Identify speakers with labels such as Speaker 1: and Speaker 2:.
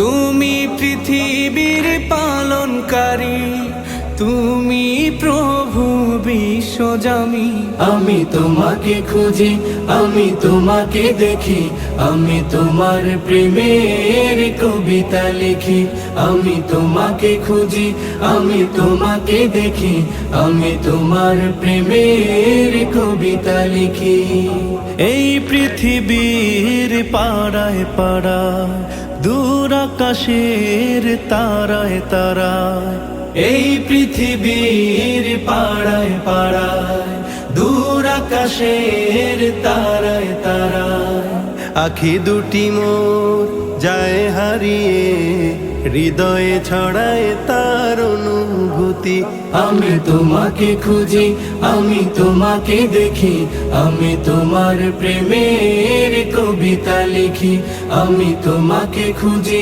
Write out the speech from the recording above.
Speaker 1: তুমি পৃথিবীর পালনকারী, তুমি প্রভু বিশ্বজামি।
Speaker 2: আমি তোমাকে খুঁজি, আমি তোমাকে দেখি, আমি তোমার প্রেমের কবিতা লিখি। আমি তোমাকে খুঁজি, আমি তোমাকে দেখি, আমি তোমার প্রেমের কবিতা লিখি।
Speaker 1: এই পৃথিবীর পাড়ায় পাড়ায়, দূর আকাশের তারায় তারায়,
Speaker 2: এই পৃথিবীর পাড়ায় পাড়ায়, দূর আকাশের তারায় তারায়,
Speaker 1: আখি দুটি মোর যায় হারিয়ে, হৃদয়ে ছড়ায় তার অনুভূতি।
Speaker 2: আমি তোমাকে খুঁজি, আমি তোমাকে দেখি, আমি তোমার প্রেমের কবিতা লিখি। আমি তোমাকে খুঁজি।